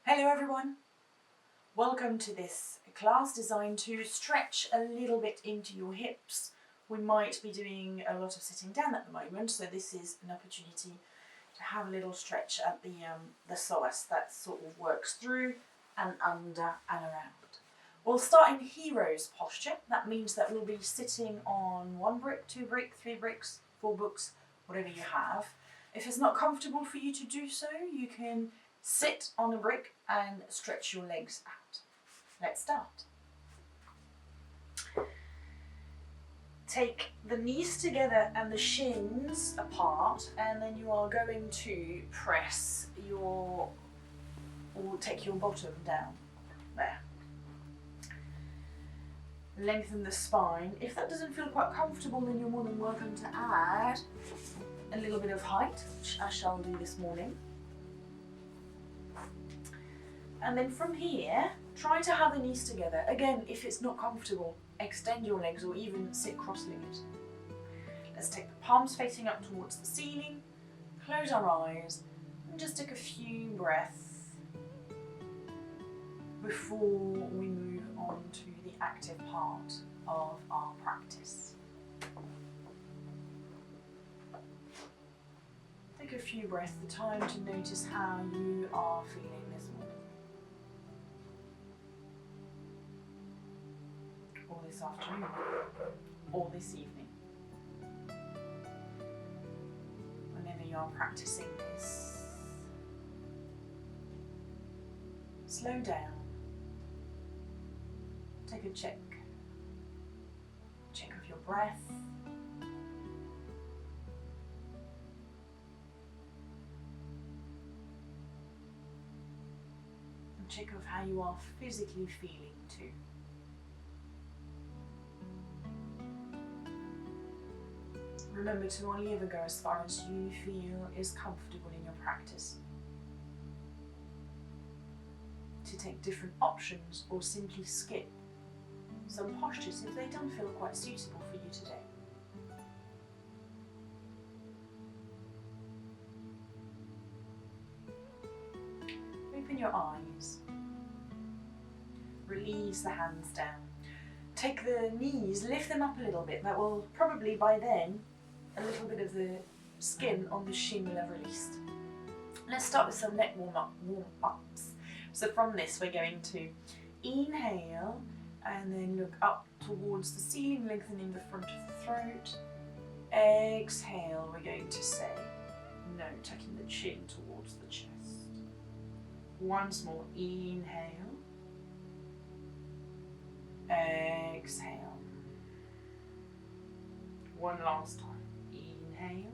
Hello everyone, welcome to this class designed to stretch a little bit into your hips. We might be doing a lot of sitting down at the moment, so this is an opportunity to have a little stretch at the psoas that sort of works through and under and around. We'll start in hero's posture. That means that we'll be sitting on 1 brick, 2 brick, 3 bricks, 4 books, whatever you have. If it's not comfortable for you to do so, you can sit on a brick and stretch your legs out. Let's start. Take the knees together and the shins apart, and then you are going to press or take your bottom down. There. Lengthen the spine. If that doesn't feel quite comfortable, then you're more than welcome to add a little bit of height, which I shall do this morning. And then from here, try to have the knees together. Again, if it's not comfortable, extend your legs or even sit cross-legged. Let's take the palms facing up towards the ceiling, close our eyes, and just take a few breaths before we move on to the active part of our practice. Take a few breaths at a time to notice how you are feeling this morning. Or this afternoon, or this evening. Whenever you are practicing this, slow down, take a check of your breath, and check of how you are physically feeling too. Remember to only ever go as far as you feel is comfortable in your practice. To take different options or simply skip some postures if they don't feel quite suitable for you today. Open your eyes. Release the hands down. Take the knees, lift them up a little bit. That will probably by then a little bit of the skin on the shin will have released. Let's start with some neck warm-ups. So from this we're going to inhale and then look up towards the ceiling, lengthening the front of the throat. Exhale, we're going to say no, tucking the chin towards the chest. Once more, inhale. Exhale. One last time. Inhale.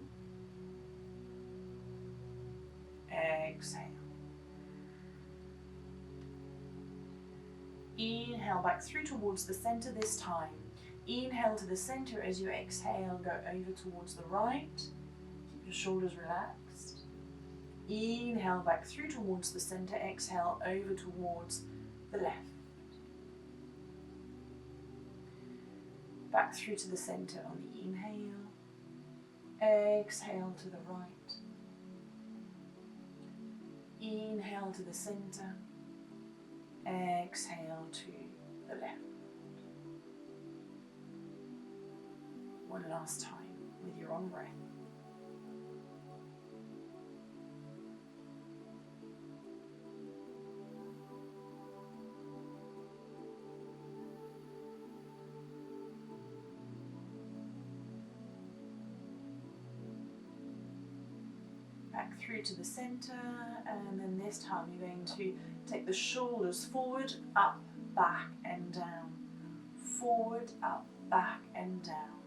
Exhale. Inhale back through towards the center this time. Inhale to the center as you exhale, go over towards the right. Keep your shoulders relaxed. Inhale back through towards the center, exhale over towards the left. Back through to the center on the inhale. Exhale to the right. Inhale to the center. Exhale to the left. One last time with your own breath. Back through to the center, and then this time you're going to take the shoulders forward, up, back and down. Forward, up, back and down.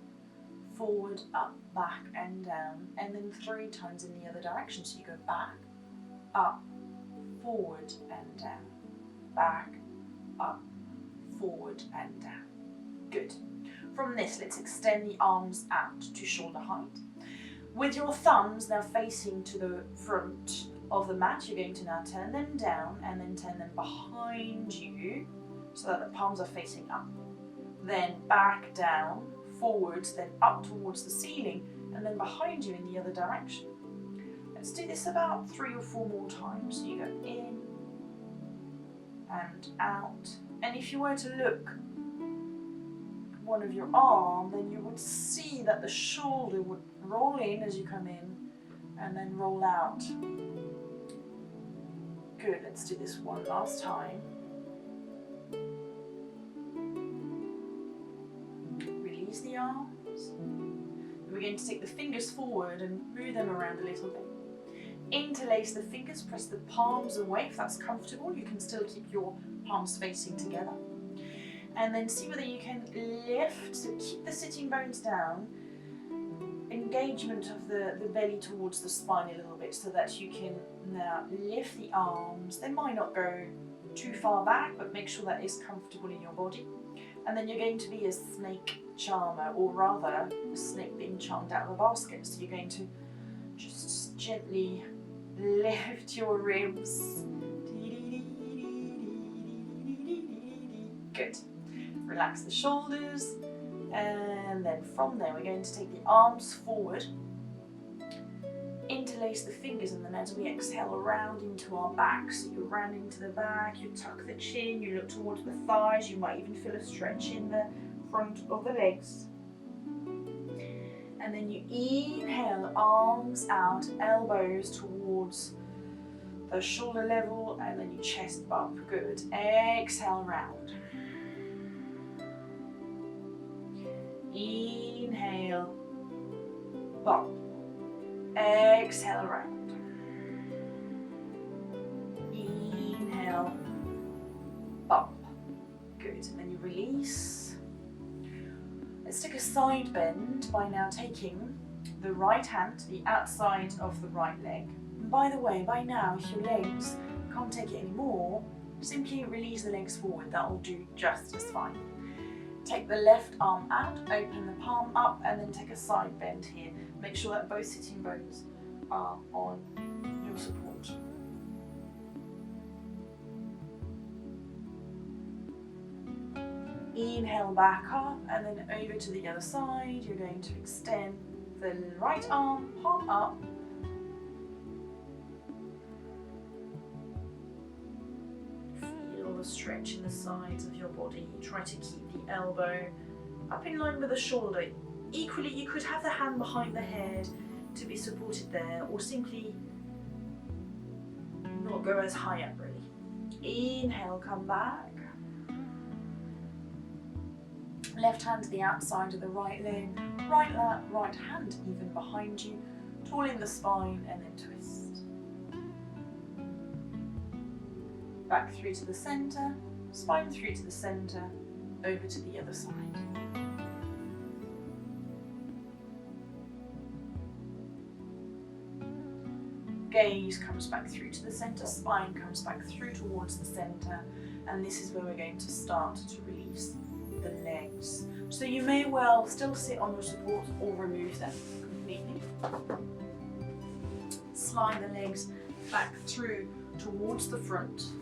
Forward, up, back and down. And then 3 times in the other direction. So you go back, up, forward and down. Back, up, forward and down. Good. From this, let's extend the arms out to shoulder height. With your thumbs now facing to the front of the mat, you're going to now turn them down and then turn them behind you so that the palms are facing up. Then back down, forwards, then up towards the ceiling, and then behind you in the other direction. Let's do this about 3 or 4 more times. So you go in, and out. And if you were to look one of your arm, then you would see that the shoulder would roll in as you come in and then roll out. Good, let's do this one last time. Release the arms. We're going to take the fingers forward and move them around a little bit. Interlace the fingers, press the palms away if that's comfortable. You can still keep your palms facing together. And then see whether you can lift, so keep the sitting bones down, engagement of the belly towards the spine a little bit so that you can now lift the arms. They might not go too far back, but make sure that is comfortable in your body. And then you're going to be a snake charmer, or rather a snake being charmed out of a basket. So you're going to just gently lift your ribs. Good. Relax the shoulders, and then from there we're going to take the arms forward, interlace the fingers, and then as we exhale around into our back, so you round into the back, you tuck the chin, you look towards the thighs, you might even feel a stretch in the front of the legs. And then you inhale, arms out, elbows towards the shoulder level, and then you chest bump. Good. Exhale, round. Inhale, bump. Exhale, round. Inhale, bump. Good. And then you release. Let's take a side bend by now taking the right hand to the outside of the right leg. And by the way, by now, if your legs can't take it anymore, simply release the legs forward. That will do just as fine. Take the left arm out, open the palm up, and then take a side bend here. Make sure that both sitting bones are on your support. Inhale back up, and then over to the other side. You're going to extend the right arm, palm up. Stretch in the sides of your body. Try to keep the elbow up in line with the shoulder. Equally, you could have the hand behind the head to be supported there, or simply not go as high up really. Inhale, come back. Left hand to the outside of the right leg, right hand even behind you, tall in the spine, and then twist. Back through to the centre, spine through to the centre, over to the other side. Gaze comes back through to the centre, spine comes back through towards the centre, and this is where we're going to start to release the legs. So you may well still sit on your support or remove them completely. Slide the legs back through towards the front.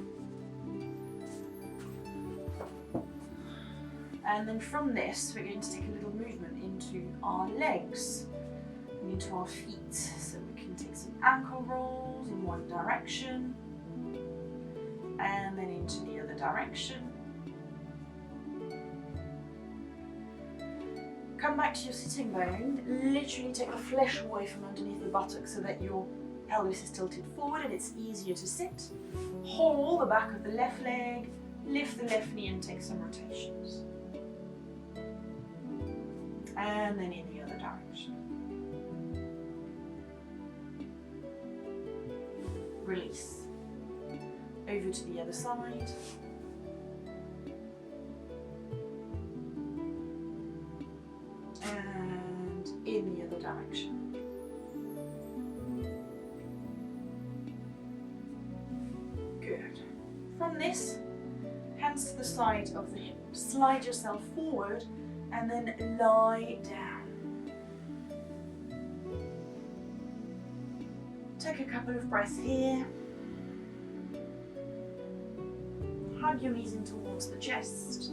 And then from this, we're going to take a little movement into our legs and into our feet. So we can take some ankle rolls in one direction and then into the other direction. Come back to your sitting bone, literally take the flesh away from underneath the buttocks so that your pelvis is tilted forward and it's easier to sit. Haul the back of the left leg, lift the left knee and take some rotations. And then in the other direction. Release. Over to the other side. And in the other direction. Good. From this, hands to the side of the hip. Slide yourself forward and then lie down. Take a couple of breaths here. Hug your knees in towards the chest.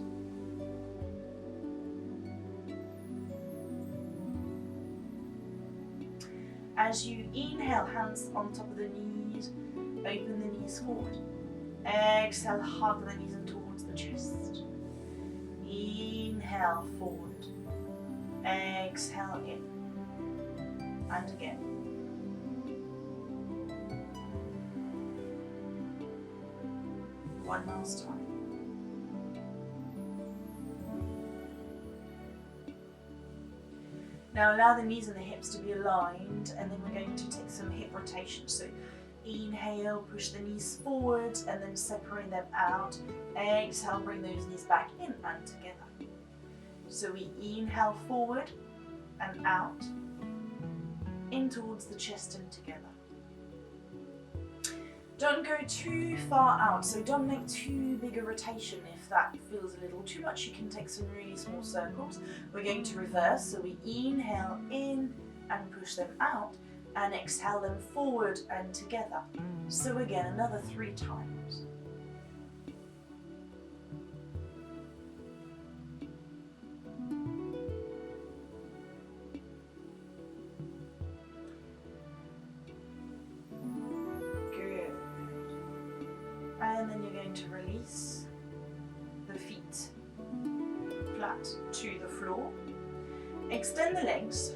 As you inhale, hands on top of the knees, open the knees forward. Exhale, hug the knees in towards the chest. Inhale, forward. Exhale, in. And again. One last time. Now allow the knees and the hips to be aligned, and then we're going to take some hip rotation. So inhale, push the knees forward and then separate them out. Exhale, bring those knees back in and together. So we inhale forward and out, in towards the chest and together. Don't go too far out, so don't make too big a rotation. If that feels a little too much, you can take some really small circles. We're going to reverse, so we inhale in and push them out, and exhale them forward and together. So again, another 3 times. Good. And then you're going to release the feet flat to the floor. Extend the legs.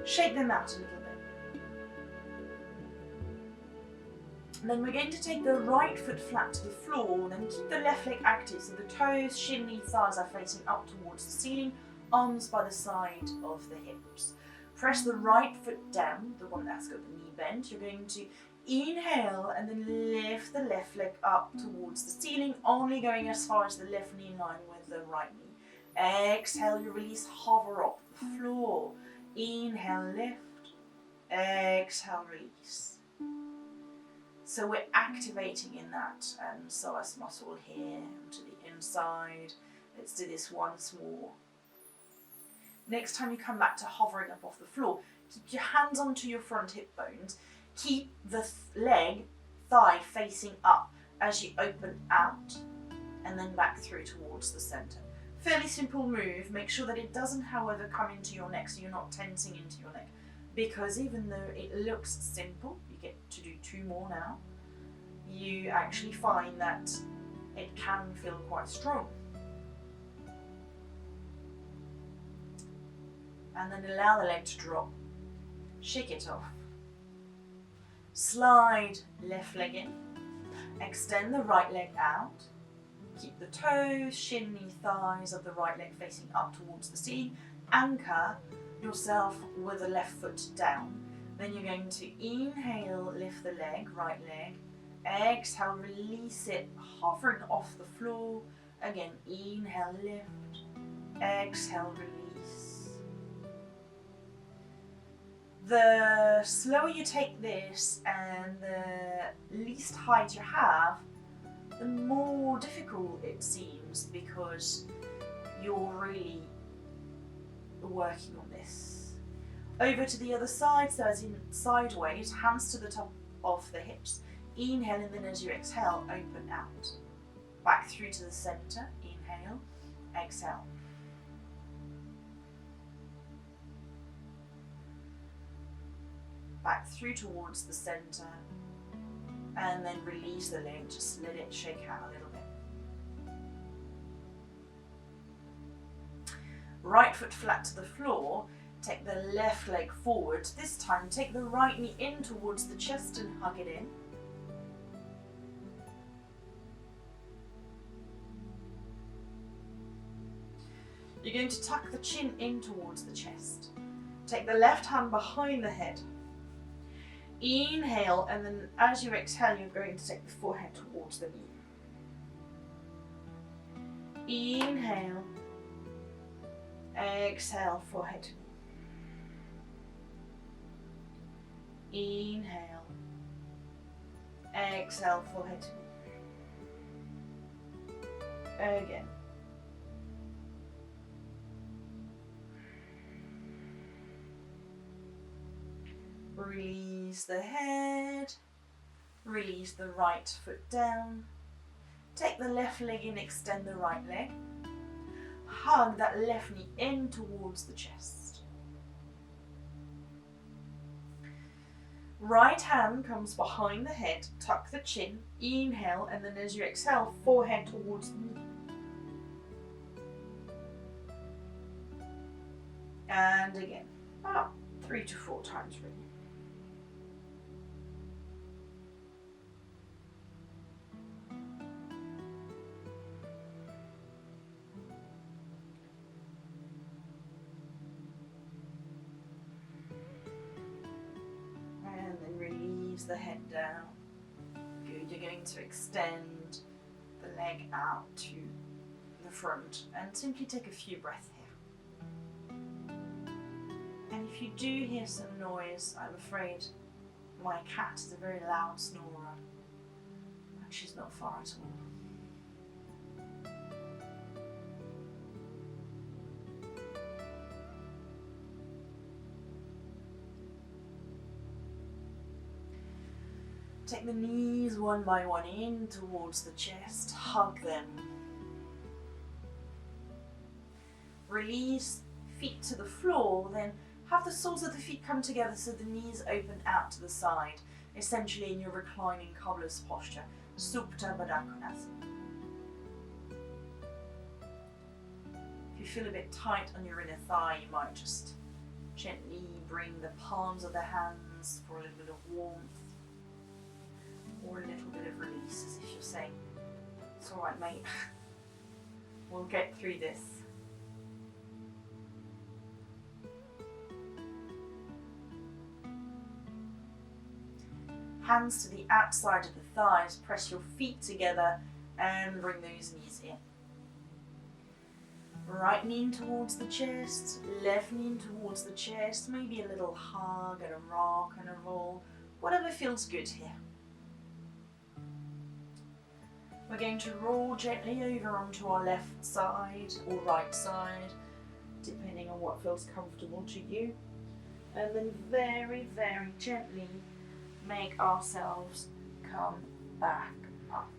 Shake them out a little bit. And then we're going to take the right foot flat to the floor, then keep the left leg active so the toes, shin, knee, thighs are facing up towards the ceiling, arms by the side of the hips. Press the right foot down, the one that's got the knee bent. You're going to inhale and then lift the left leg up towards the ceiling, only going as far as the left knee in line with the right knee. Exhale, you release, hover up the floor. Inhale, lift. Exhale, release. So we're activating in that psoas muscle here to the inside. Let's do this once more. Next time you come back to hovering up off the floor, keep your hands onto your front hip bones. Keep the leg, thigh facing up as you open out and then back through towards the center. Fairly simple move. Make sure that it doesn't, however, come into your neck, so you're not tensing into your neck. Because even though it looks simple, you get to do 2 more now, you actually find that it can feel quite strong. And then allow the leg to drop. Shake it off. Slide left leg in. Extend the right leg out. Keep the toes, shin, knee, thighs of the right leg facing up towards the ceiling. Anchor yourself with the left foot down. Then you're going to inhale, lift the leg, right leg. Exhale, release it, hovering off the floor. Again, inhale, lift. Exhale, release. The slower you take this and the least height you have, the more difficult it seems, because you're really working on this. Over to the other side, so as in sideways, hands to the top of the hips. Inhale, and then as you exhale, open out. Back through to the center. Inhale, exhale. Back through towards the center. And then release the leg, just let it shake out a little bit. Right foot flat to the floor, take the left leg forward. This time, take the right knee in towards the chest and hug it in. You're going to tuck the chin in towards the chest. Take the left hand behind the head. Inhale, and then as you exhale, you're going to take the forehead towards the knee. Inhale, exhale, forehead to knee. Inhale, exhale, forehead to knee. Again. Release the head, release the right foot down, take the left leg in, extend the right leg, hug that left knee in towards the chest. Right hand comes behind the head, tuck the chin, inhale, and then as you exhale, forehead towards the knee. And again, about 3 to 4 times really. And then release the head down. Good, you're going to extend the leg out to the front and simply take a few breaths here. And if you do hear some noise, I'm afraid my cat is a very loud snorer and she's not far at all. Take the knees one by one in towards the chest, hug them. Release feet to the floor, then have the soles of the feet come together so the knees open out to the side, essentially in your reclining cobbler's posture, Supta Baddha Konasana. If you feel a bit tight on your inner thigh, you might just gently bring the palms of the hands for a little bit of warmth, or a little bit of release, as if you're saying, it's alright mate, we'll get through this. Hands to the outside of the thighs, press your feet together and bring those knees in. Right knee in towards the chest, left knee in towards the chest, maybe a little hug and a rock and a roll, whatever feels good here. We're going to roll gently over onto our left side or right side, depending on what feels comfortable to you. And then very, very gently make ourselves come back up.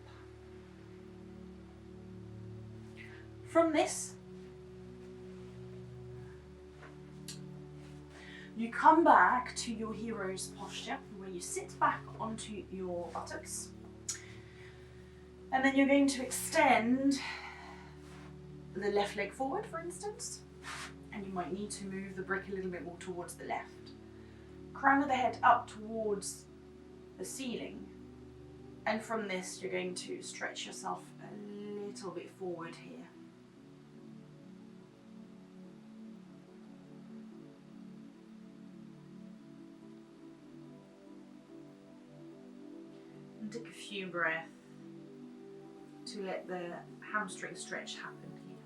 From this, you come back to your hero's posture, where you sit back onto your buttocks. And then you're going to extend the left leg forward, for instance, and you might need to move the brick a little bit more towards the left. Crown of the head up towards the ceiling, and from this you're going to stretch yourself a little bit forward here. And take a few breaths to let the hamstring stretch happen here.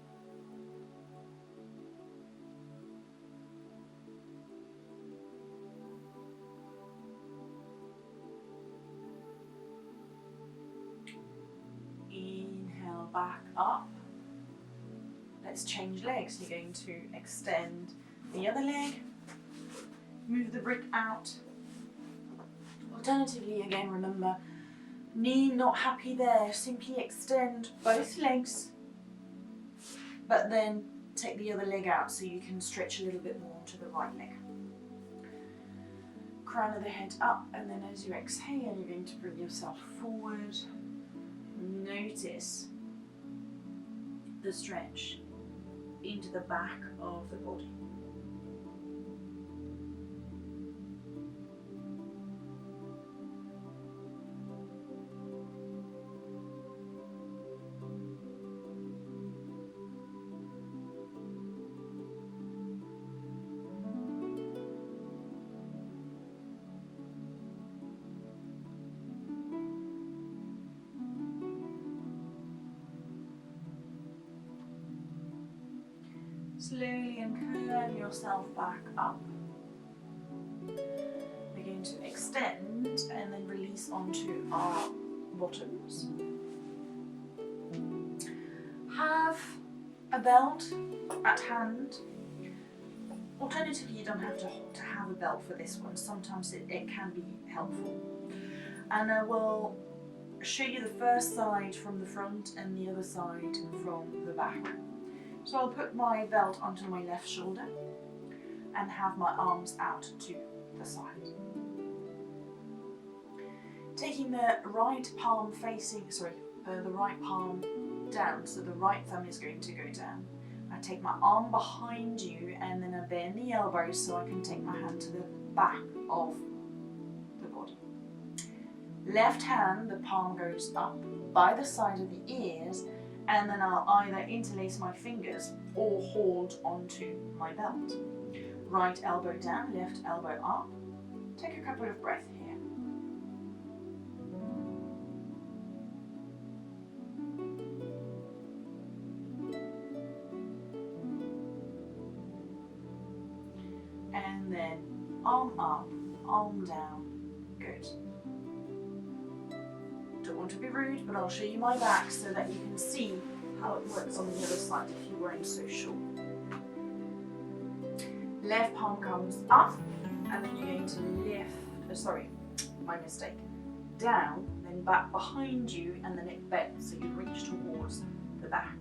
Inhale back up. Let's change legs. You're going to extend the other leg, move the brick out. Alternatively, again, remember, knee not happy there, simply extend both legs, but then take the other leg out so you can stretch a little bit more to the right leg. Crown of the head up, and then as you exhale, you're going to bring yourself forward. Notice the stretch into the back of the body. Slowly and curve yourself back up. Begin to extend and then release onto our bottoms. Have a belt at hand. Alternatively, you don't have to have a belt for this one. Sometimes it can be helpful. And I will show you the first side from the front and the other side from the back. So I'll put my belt onto my left shoulder and have my arms out to the side. Taking the right palm the right palm down, so the right thumb is going to go down. I take my arm behind you and then I bend the elbow so I can take my hand to the back of the body. Left hand, the palm goes up by the side of the ears, and then I'll either interlace my fingers or hold onto my belt. Right elbow down, left elbow up. Take a couple of breaths here. And then arm up, arm down. Good. Don't want to be rude, but I'll show you my back so that you can see how it works on the other side if you weren't so sure. Left palm comes up, and then you're going to down, then back behind you, and then it bends, so you reach towards the back.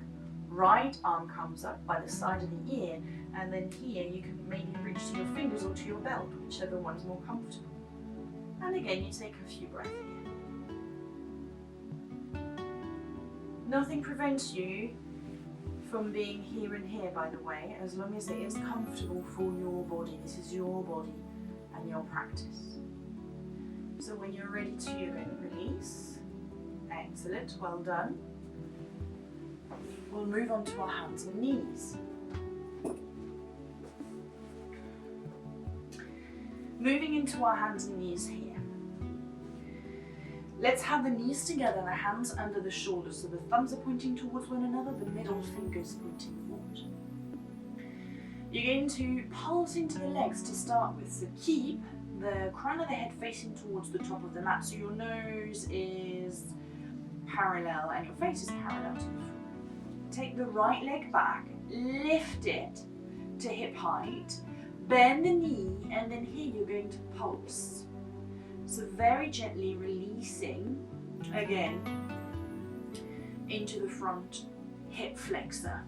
Right arm comes up by the side of the ear, and then here you can maybe reach to your fingers or to your belt, whichever one's more comfortable. And again, you take a few breaths here. Nothing prevents you from being here and here, by the way, as long as it is comfortable for your body. This is your body and your practice. So when you're ready to, you're going to release. Excellent, well done. We'll move on to our hands and knees. Moving into our hands and knees here. Let's have the knees together and the hands under the shoulders, so the thumbs are pointing towards one another, the middle fingers pointing forward. You're going to pulse into the legs to start with, so keep the crown of the head facing towards the top of the mat, so your nose is parallel and your face is parallel to the floor. Take the right leg back, lift it to hip height, bend the knee, and then here you're going to pulse. So very gently releasing, again, into the front hip flexor.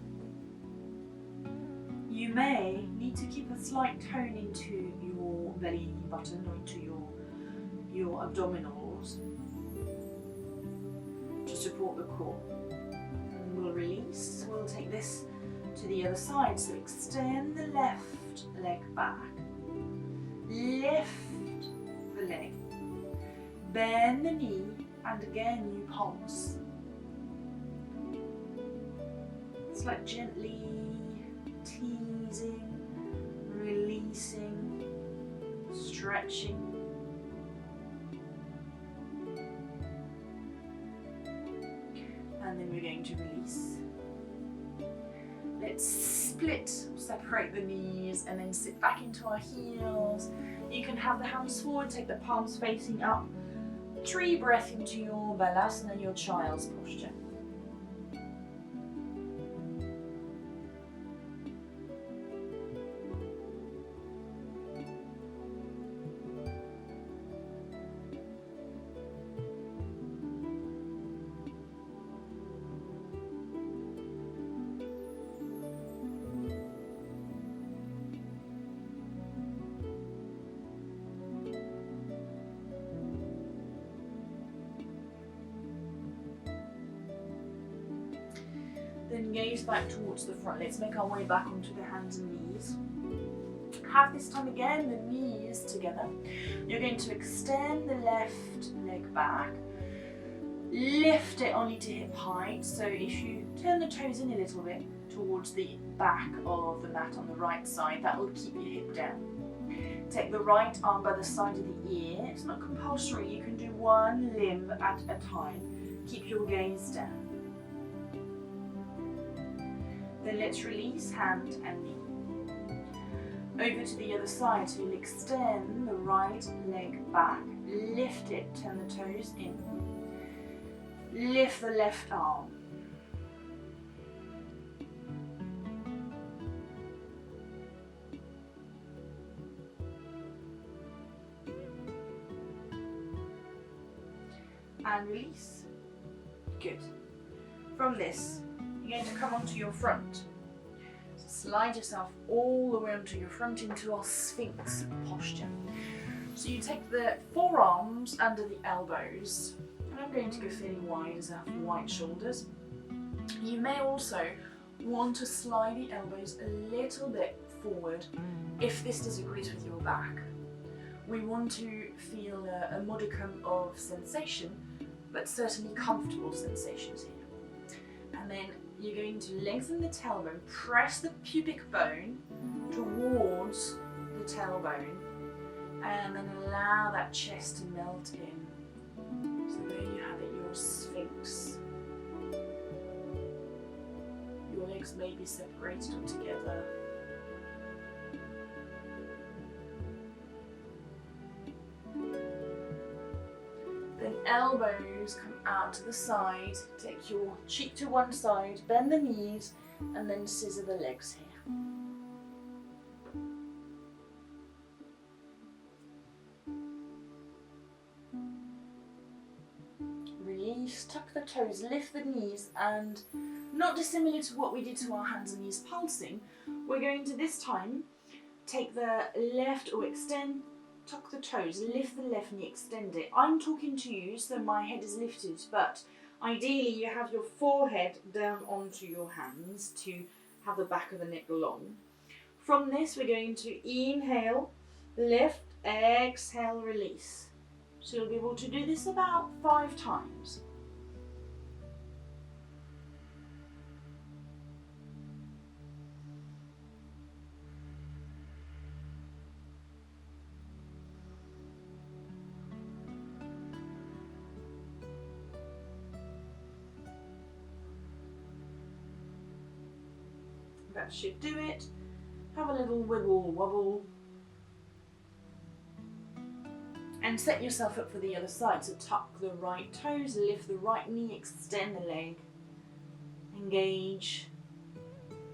You may need to keep a slight tone into your belly button or into your abdominals to support the core. And we'll release. We'll take this to the other side. So extend the left leg back. Lift the leg. Bend the knee, and again you pulse. It's like gently teasing, releasing, stretching. And then we're going to release. Let's separate the knees and then sit back into our heels. You can have the hands forward, take the palms facing up. Tree breath into your balasana, your child's posture. Then gaze back towards the front. Let's make our way back onto the hands and knees. Have this time again the knees together. You're going to extend the left leg back. Lift it only to hip height. So if you turn the toes in a little bit towards the back of the mat on the right side, that will keep your hip down. Take the right arm by the side of the ear. It's not compulsory. You can do one limb at a time. Keep your gaze down. Then let's release hand and knee. Over to the other side, so you'll extend the right leg back, lift it, turn the toes in. Lift the left arm. And release. Good. From this, you're going to come onto your front. So slide yourself all the way onto your front into our Sphinx posture. So you take the forearms under the elbows, and I'm going to go fairly wide as I have wide shoulders. You may also want to slide the elbows a little bit forward if this disagrees with your back. We want to feel a modicum of sensation, but certainly comfortable sensations here. And then you're going to lengthen the tailbone, press the pubic bone towards the tailbone, and then allow that chest to melt in. So there you have it, your sphinx. Your legs may be separated or together. Then elbows come out to the side, take your cheek to one side, bend the knees, and then scissor the legs here. Release, tuck the toes, lift the knees, and not dissimilar to what we did to our hands and knees pulsing, we're going to this time take the left or extend, tuck the toes, lift the left knee, extend it. I'm talking to you, so my head is lifted, but ideally you have your forehead down onto your hands to have the back of the neck long. From this, we're going to inhale, lift, exhale, release. So you'll be able to do this about 5 times. That should do it. Have a little wiggle wobble. And set yourself up for the other side. So tuck the right toes, lift the right knee, extend the leg. Engage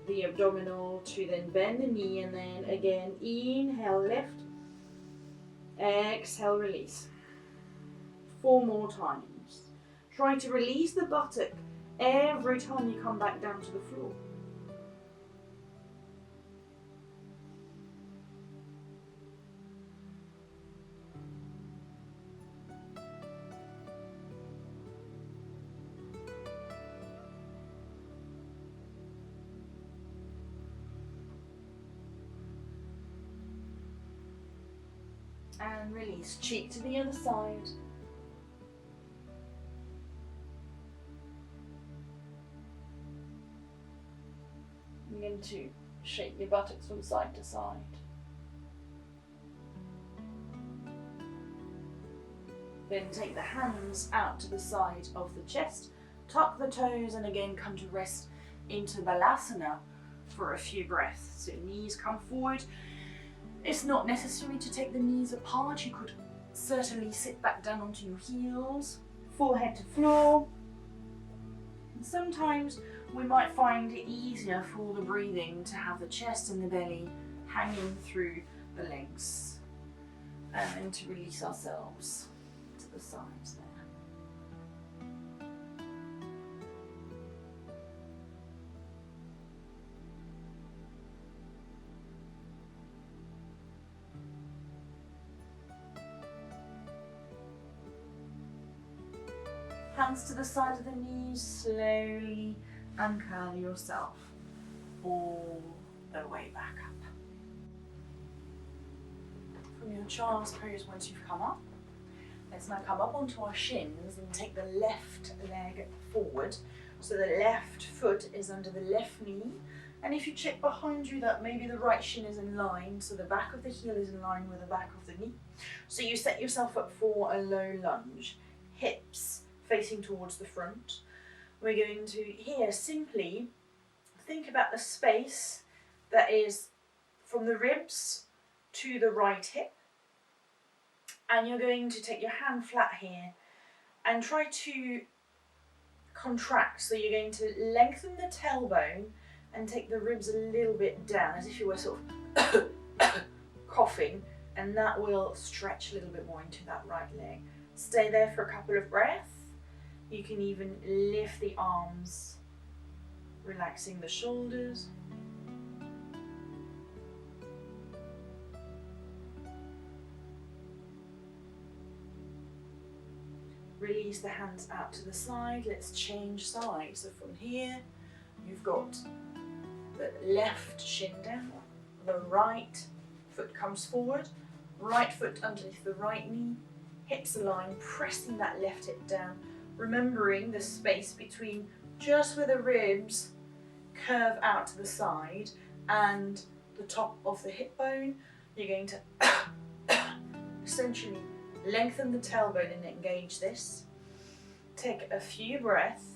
the abdominal to then bend the knee, and then again inhale, lift, exhale, release. 4 more times. Try to release the buttock every time you come back down to the floor. And release, cheek to the other side. Begin to shake your buttocks from side to side. Then take the hands out to the side of the chest, tuck the toes, and again come to rest into Balasana for a few breaths. So knees come forward. It's not necessary to take the knees apart. You could certainly sit back down onto your heels, forehead to floor. And sometimes we might find it easier for the breathing to have the chest and the belly hanging through the legs, and then to release ourselves to the sides there. Hands to the side of the knees, slowly uncurl yourself all the way back up. From your child's pose, once you've come up, let's now come up onto our shins and take the left leg forward. So the left foot is under the left knee, and if you check behind you that maybe the right shin is in line, so the back of the heel is in line with the back of the knee. So you set yourself up for a low lunge, hips facing towards the front. We're going to here simply think about the space that is from the ribs to the right hip, and you're going to take your hand flat here and try to contract. So you're going to lengthen the tailbone and take the ribs a little bit down as if you were sort of coughing, and that will stretch a little bit more into that right leg. Stay there for a couple of breaths. You can even lift the arms, relaxing the shoulders. Release the hands out to the side. Let's change sides. So from here, you've got the left shin down, the right foot comes forward, right foot underneath the right knee, hips align, pressing that left hip down, remembering the space between just where the ribs curve out to the side and the top of the hip bone. You're going to essentially lengthen the tailbone and engage this. Take a few breaths.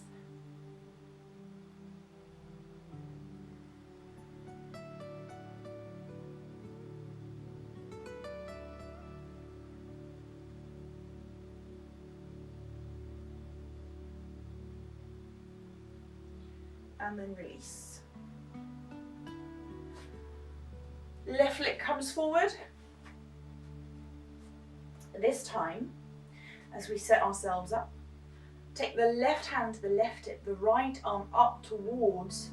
And then release. Left leg comes forward. This time, as we set ourselves up, take the left hand to the left hip, the right arm up towards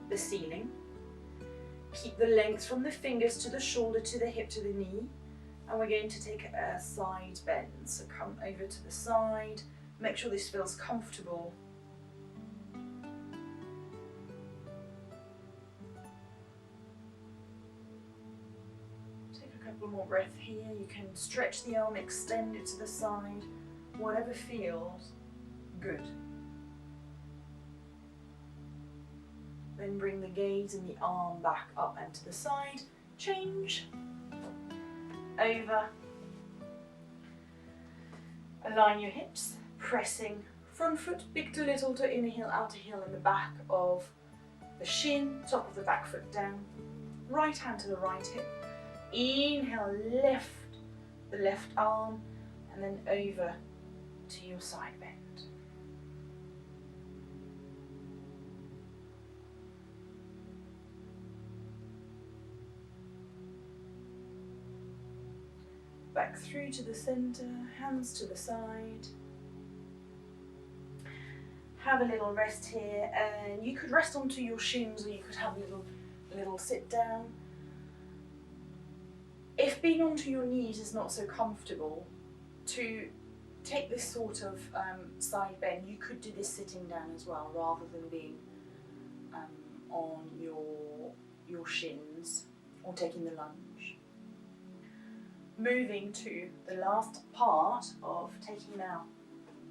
the ceiling. Keep the length from the fingers to the shoulder, to the hip, to the knee. And we're going to take a side bend. So come over to the side. Make sure this feels comfortable. More breath here. You can stretch the arm, extend it to the side, whatever feels good. Then bring the gaze and the arm back up and to the side. Change. Over. Align your hips, pressing front foot big to little to inner heel, outer heel in the back of the shin, top of the back foot down. Right hand to the right hip. Inhale, lift the left arm and then over to your side bend. Back through to the center, hands to the side. Have a little rest here, and you could rest onto your shins or you could have a little sit down. If being onto your knees is not so comfortable, to take this sort of side bend, you could do this sitting down as well, rather than being on your shins or taking the lunge. Moving to the last part of taking now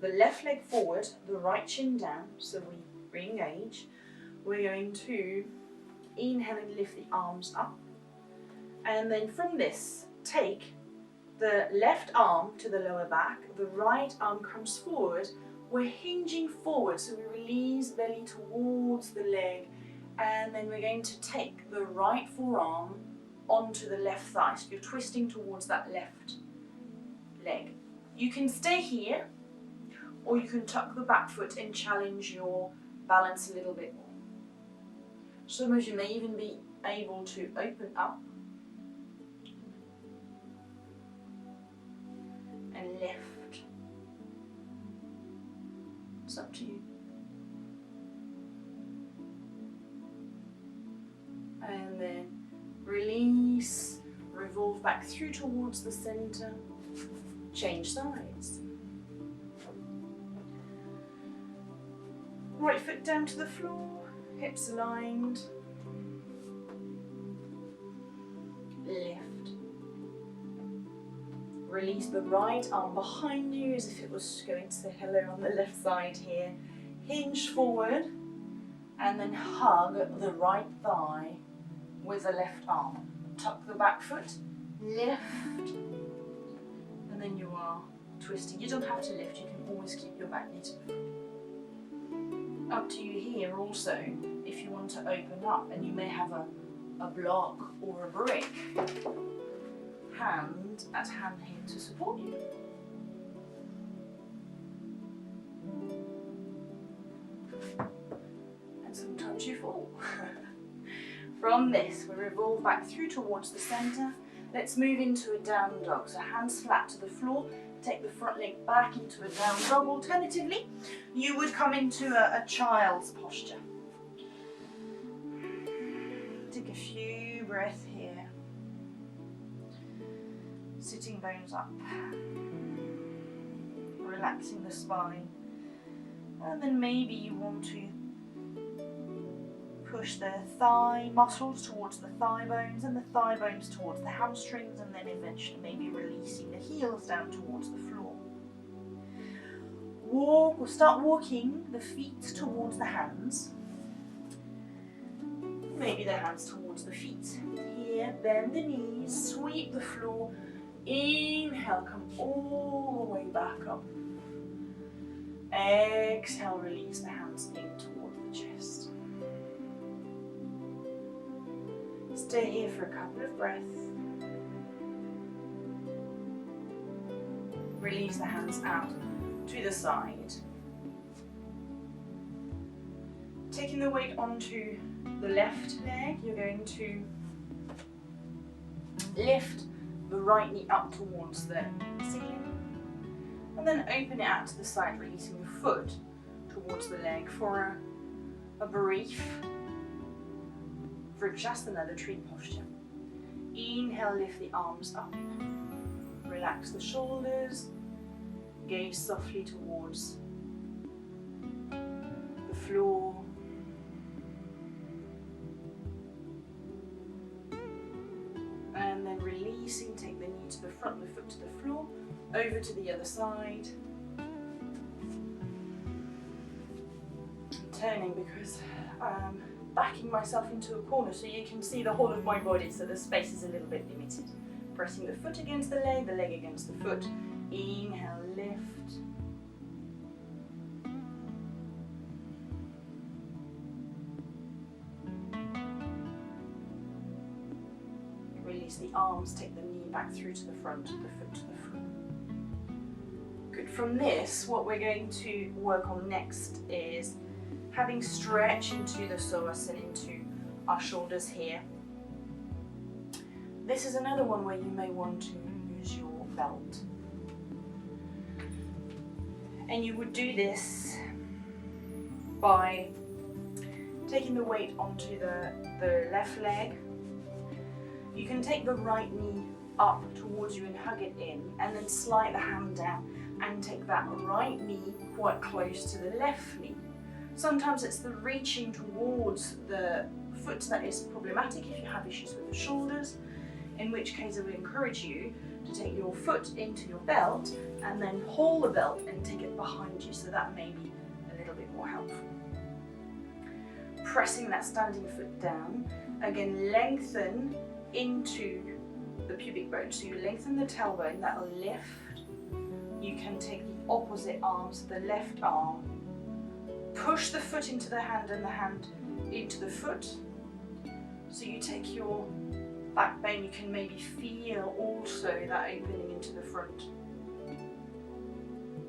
the left leg forward, the right shin down, so we re-engage. We're going to inhale and lift the arms up. And then from this, take the left arm to the lower back, the right arm comes forward. We're hinging forward, so we release belly towards the leg, and then we're going to take the right forearm onto the left thigh. So you're twisting towards that left leg. You can stay here, or you can tuck the back foot and challenge your balance a little bit more. Some of you may even be able to open up and lift. It's up to you. And then release, revolve back through towards the center, change sides. Right foot down to the floor, hips aligned, lift. Release the right arm behind you as if it was going to say hello on the left side here. Hinge forward and then hug the right thigh with the left arm. Tuck the back foot, lift, and then you are twisting. You don't have to lift, you can always keep your back knee to the floor. Up to you here also if you want to open up, and you may have a block or a brick. Hand at hand here to support you. And sometimes you fall. From this, we revolve back through towards the center. Let's move into a down dog. So hands flat to the floor. Take the front leg back into a down dog. Alternatively, you would come into a child's posture. Take a few breaths here. Sitting bones up. Relax relaxing the spine. And then maybe you want to push the thigh muscles towards the thigh bones and the thigh bones towards the hamstrings, and then eventually maybe releasing the heels down towards the floor. Walk or start walking the feet towards the hands. Maybe the hands towards the feet. Here, bend the knees, sweep the floor. Inhale, come all the way back up. Exhale, release the hands in towards the chest. Stay here for a couple of breaths. Release the hands out to the side. Taking the weight onto the left leg, you're going to lift the right knee up towards the ceiling and then open it out to the side, releasing the foot towards the leg for a brief, for just another tree posture. Inhale, lift the arms up. Relax the shoulders. Gaze softly towards the floor. And then releasing, take the knee to the front, the foot to the floor, over to the other side. Turning because I'm backing myself into a corner so you can see the whole of my body, so the space is a little bit limited. Pressing the foot against the leg against the foot. Inhale, lift. Release the arms, take the knee back through to the front, the foot to the front. Good. From this, what we're going to work on next is having stretch into the psoas and into our shoulders here. This is another one where you may want to use your belt. And you would do this by taking the weight onto the left leg. You can take the right knee up towards you and hug it in, and then slide the hand down and take that right knee quite close to the left knee. Sometimes it's the reaching towards the foot that is problematic if you have issues with the shoulders, in which case I would encourage you to take your foot into your belt and then hold the belt and take it behind you, so that may be a little bit more helpful. Pressing that standing foot down, again lengthen into the pubic bone, so you lengthen the tailbone, that will lift. You can take the opposite arm, so the left arm, push the foot into the hand and the hand into the foot, so you take your back bone, you can maybe feel also that opening into the front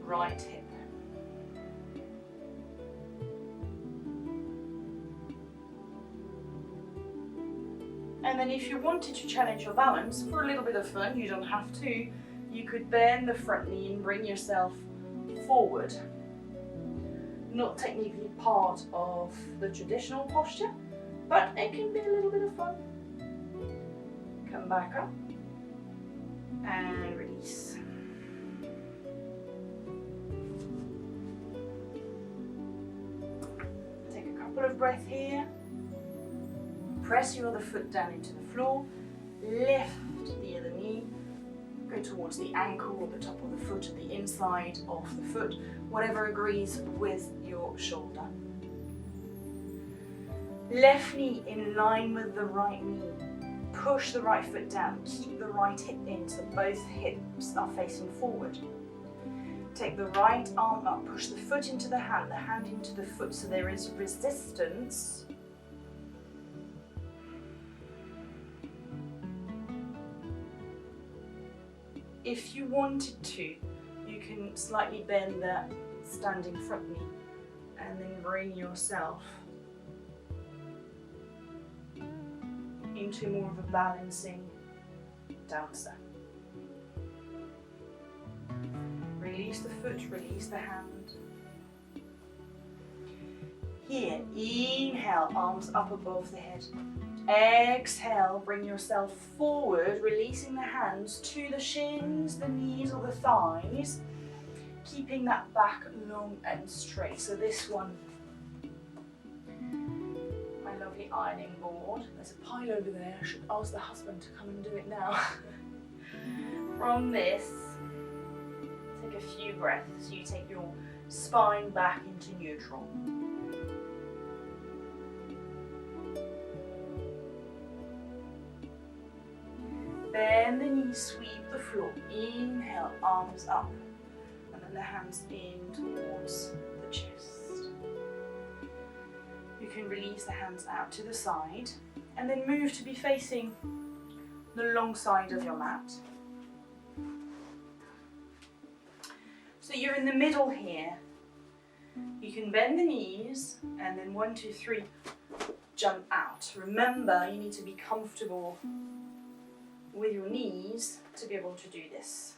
right hip. And then if you wanted to challenge your balance for a little bit of fun, you don't have to, you could bend the front knee and bring yourself forward. Not technically part of the traditional posture, but it can be a little bit of fun. Come back up and release. Take a couple of breaths here. Press your other foot down into the floor. Lift the other knee. Go towards the ankle or the top of the foot or the inside of the foot, whatever agrees with your shoulder. Left knee in line with the right knee. Push the right foot down, keep the right hip in so both hips are facing forward. Take the right arm up, push the foot into the hand into the foot, so there is resistance. If you wanted to, you can slightly bend that standing front knee and then bring yourself into more of a balancing dancer. Release the foot, release the hand. Here, inhale, arms up above the head. Exhale, bring yourself forward, releasing the hands to the shins, the knees or the thighs. keeping that back long and straight. So this one, my lovely ironing board. There's a pile over there. I should ask the husband to come and do it now. From this, take a few breaths. You take your spine back into neutral. Bend the knees, sweep the floor. Inhale, arms up. And then the hands in towards the chest. You can release the hands out to the side. And then move to be facing the long side of your mat. So you're in the middle here. You can bend the knees and then 1, 2, 3, jump out. Remember, you need to be comfortable with your knees to be able to do this.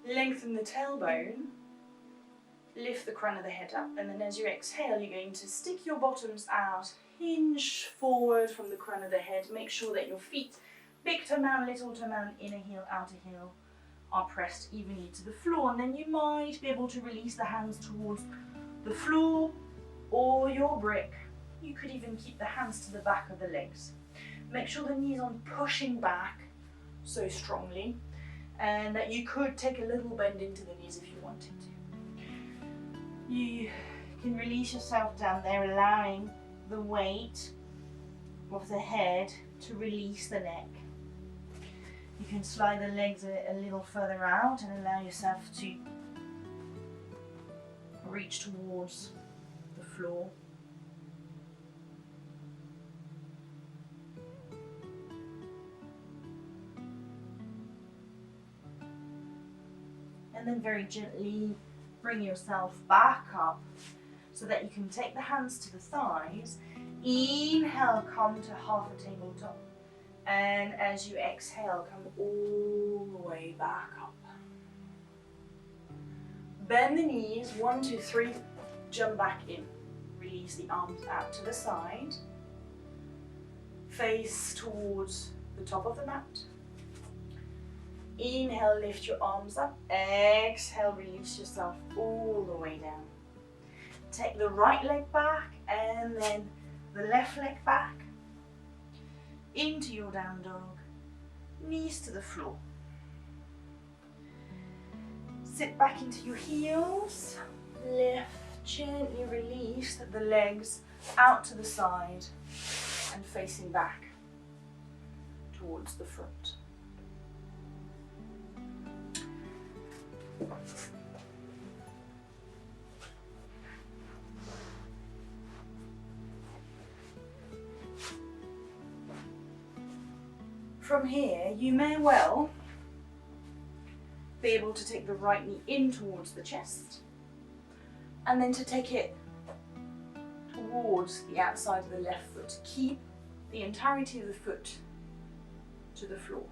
Lengthen the tailbone, lift the crown of the head up, and then as you exhale, you're going to stick your bottoms out, hinge forward from the crown of the head. Make sure that your feet, big toe mound, little toe mound, inner heel, outer heel, are pressed evenly to the floor, and then you might be able to release the hands towards the floor or your brick. You could even keep the hands to the back of the legs. Make sure the knees aren't pushing back so strongly, and that you could take a little bend into the knees if you wanted to. You can release yourself down there, allowing the weight of the head to release the neck. You can slide the legs a little further out and allow yourself to reach towards the floor. And then very gently bring yourself back up so that you can take the hands to the thighs. Inhale, come to half a tabletop. And as you exhale, come all the way back up. Bend the knees, 1, 2, 3, jump back in. Release the arms out to the side. Face towards the top of the mat. Inhale, lift your arms up. Exhale, release yourself all the way down. Take the right leg back and then the left leg back. Into your down dog. Knees to the floor. Sit back into your heels. Lift, gently release the legs out to the side and facing back towards the front. From here, you may well be able to take the right knee in towards the chest and then to take it towards the outside of the left foot. Keep the entirety of the foot to the floor.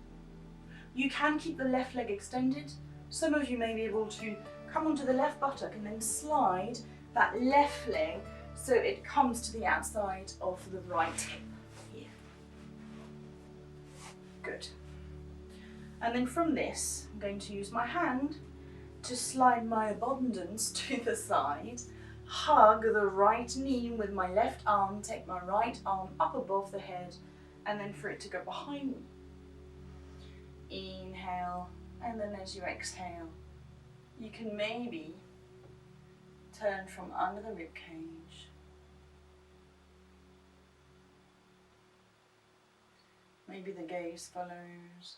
You can keep the left leg extended. Some of you may be able to come onto the left buttock and then slide that left leg so it comes to the outside of the right hip. Here. Good. And then from this, I'm going to use my hand to slide my abundance to the side, hug the right knee with my left arm, take my right arm up above the head, and then for it to go behind me. Inhale, and then as you exhale, you can maybe turn from under the rib cage. Maybe the gaze follows.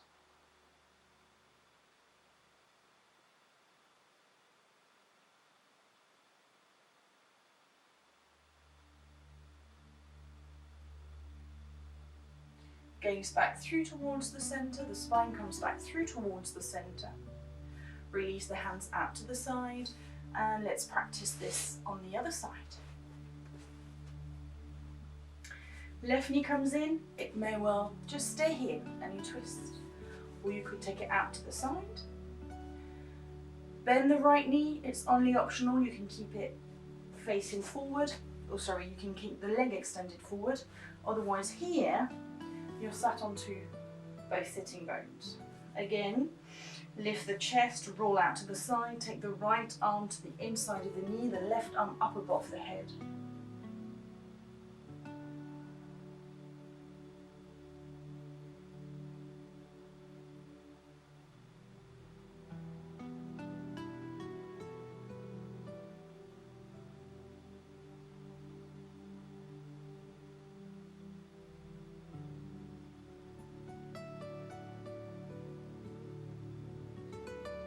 Gaze back through towards the center, the spine comes back through towards the center. Release the hands out to the side, and let's practice this on the other side. Left knee comes in, it may well just stay here and you twist, or you could take it out to the side. Bend the right knee, it's only optional, you can keep it facing forward, or sorry, you can keep the leg extended forward, otherwise here, you're sat onto both sitting bones. Again, Lift the chest, roll out to the side, take the right arm to the inside of the knee, the left arm up above the head.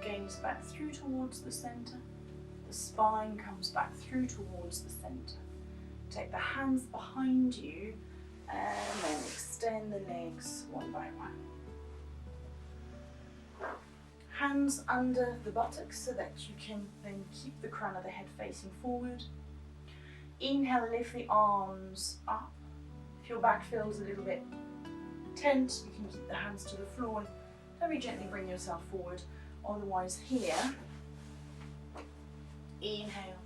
Gaze back through towards the center. The spine comes back through towards the center. Take the hands behind you and then extend the legs one by one. Hands under the buttocks so that you can then keep the crown of the head facing forward. Inhale, lift the arms up. If your back feels a little bit tense, you can keep the hands to the floor and very gently bring yourself forward. Otherwise here, inhale,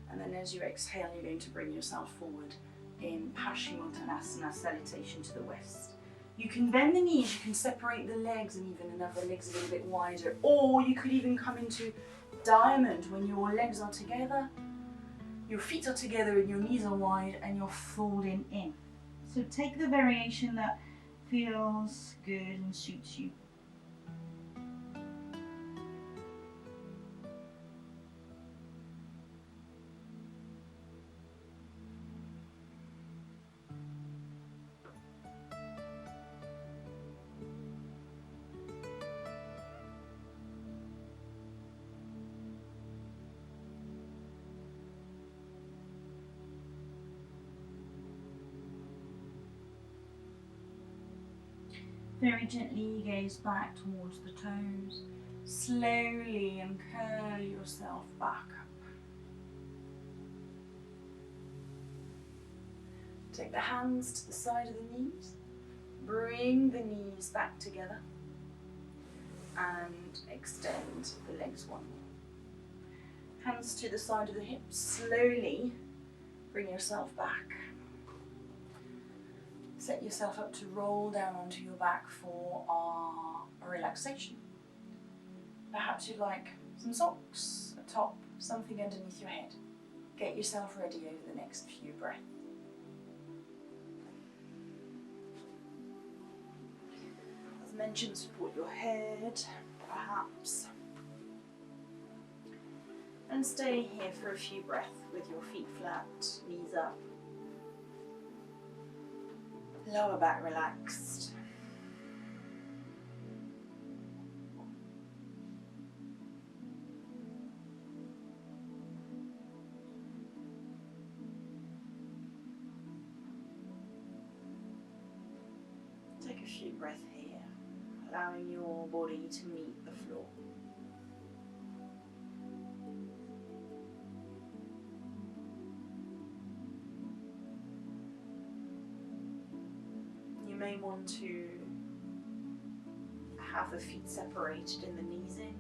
and then as you exhale, you're going to bring yourself forward in Paschimottanasana, salutation to the west. You can bend the knees, you can separate the legs and even another the legs a little bit wider, or you could even come into diamond when your legs are together, your feet are together and your knees are wide and you're folding in. So take the variation that feels good and suits you. Very gently gaze back towards the toes. Slowly and curl yourself back up. Take the hands to the side of the knees. Bring the knees back together. And extend the legs one more. Hands to the side of the hips. Slowly bring yourself back. Set yourself up to roll down onto your back for our relaxation. Perhaps you'd like some socks, a top, something underneath your head. Get yourself ready over the next few breaths. As mentioned, support your head, perhaps. And stay here for a few breaths with your feet flat, knees up. Lower back relaxed. Take a few breaths here, allowing your body to meet the floor. You may want to have the feet separated and the knees in.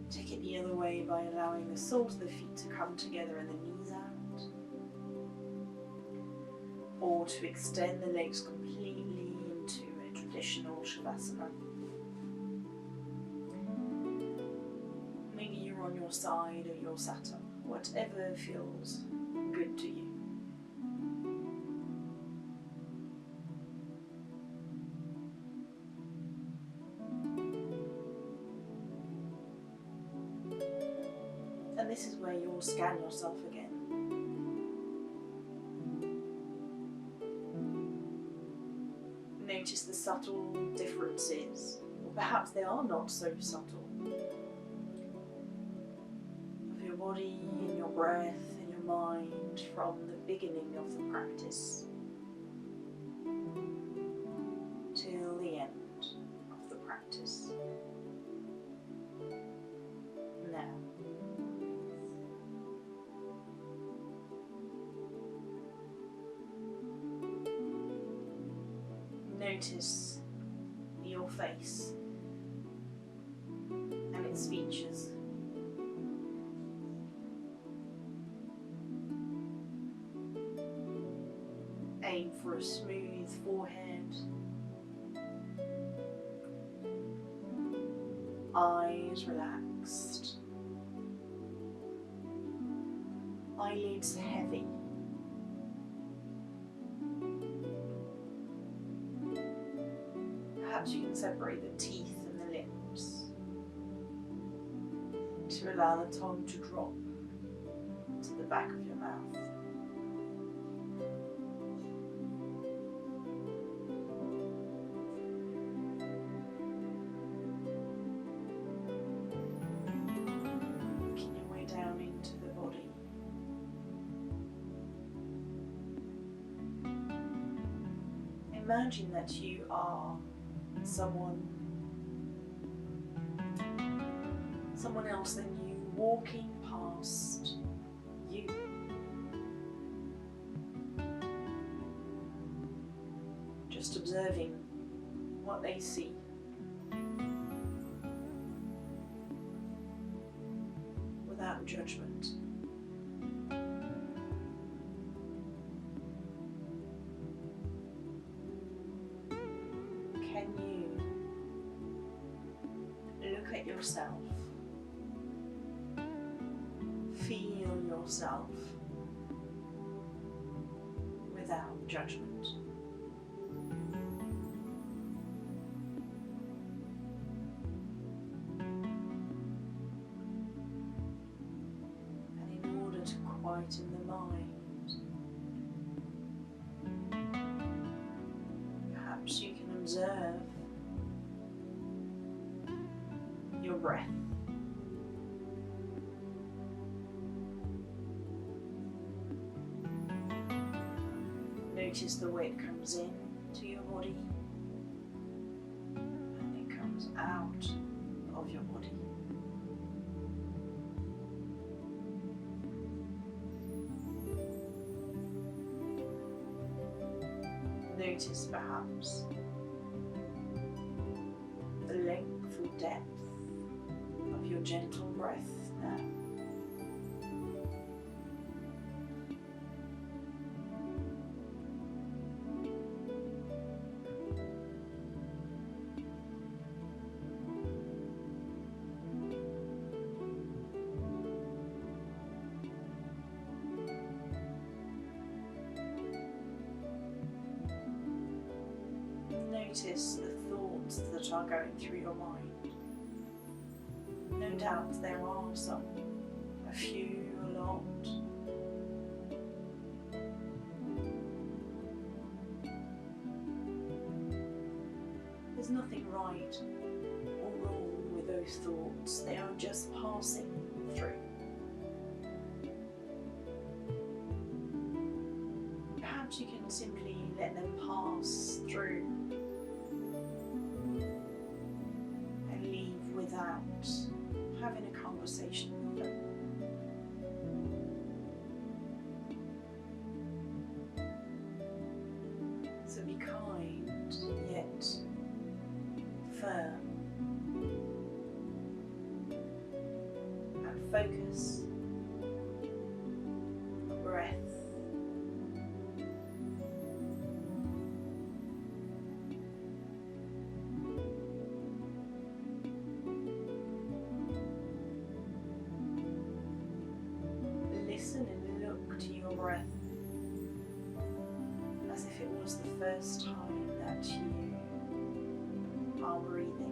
Take it the other way by allowing the soles of the feet to come together and the knees out. Or to extend the legs completely into a traditional Shavasana. Maybe you're on your side or you're sat up, whatever feels good to you. And this is where you'll scan yourself again. Notice the subtle differences, or perhaps they are not so subtle, of your body and your breath and your mind from the beginning of the practice till the end of the practice. Now, notice your face and its features. Aim for a smooth forehead, eyes relaxed, eyelids heavy. Perhaps you can separate the teeth and the lips to allow the tongue to drop to the back of your mouth. Working your way down into the body. Imagine that you are someone else than you, walking past you. Just observing what they see. Without judgment. Can you look at yourself? Feel yourself without judgment. And in order to quieten the mind, perhaps you can observe your breath. Notice the way it comes in to your body and it comes out of your body. Notice perhaps the length or depth of your gentle breath now. Notice the thoughts that are going through your mind. No doubt there are some, a few, a lot. There's nothing right or wrong with those thoughts, they are just passing through. Perhaps you can simply let them pass through and leave without having a conversation with them. So be kind yet firm and focus on the breath. Listen and look to your breath as if it was the first time that you are breathing.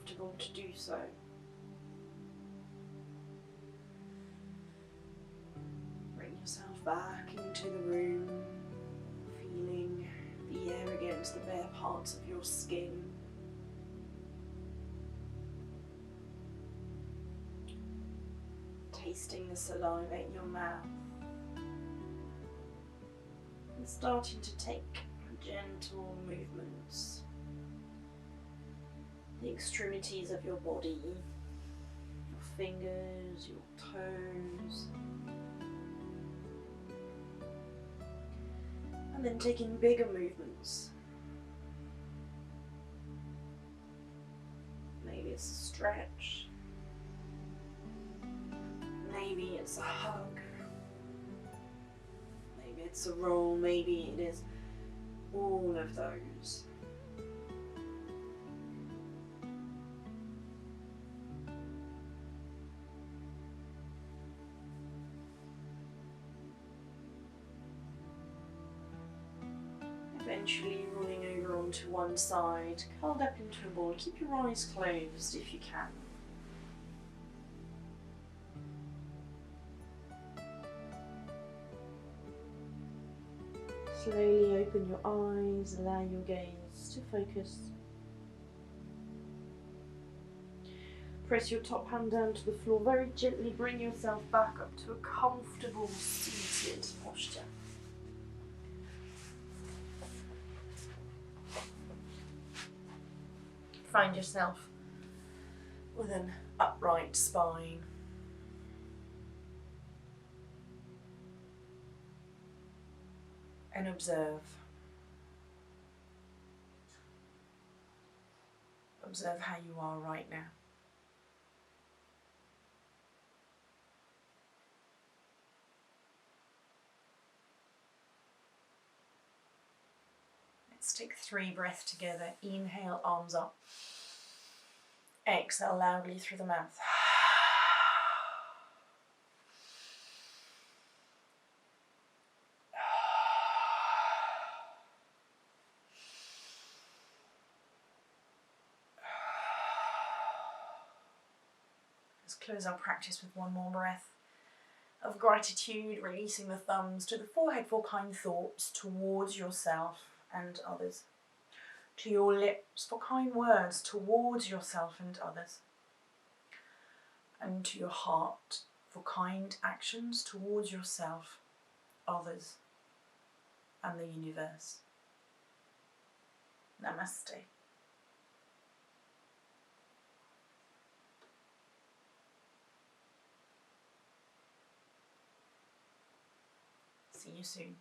comfortable to do so. Bring yourself back into the room, feeling the air against the bare parts of your skin. Tasting the saliva in your mouth. And starting to take gentle movements. The extremities of your body, your fingers, your toes. And then taking bigger movements. Maybe it's a stretch. Maybe it's a hug. Maybe it's a roll. Maybe it is all of those. Eventually rolling over onto one side, curled up into a ball. Keep your eyes closed if you can. Slowly open your eyes, allow your gaze to focus. Press your top hand down to the floor, very gently bring yourself back up to a comfortable seated posture. Find yourself with an upright spine. And observe. Observe how you are right now. Let's take 3 breaths together. Inhale, arms up. Exhale loudly through the mouth. Let's close our practice with one more breath of gratitude, releasing the thumbs to the forehead for kind thoughts towards yourself and others. To your lips for kind words towards yourself and others. And to your heart for kind actions towards yourself, others, and the universe. Namaste. See you soon.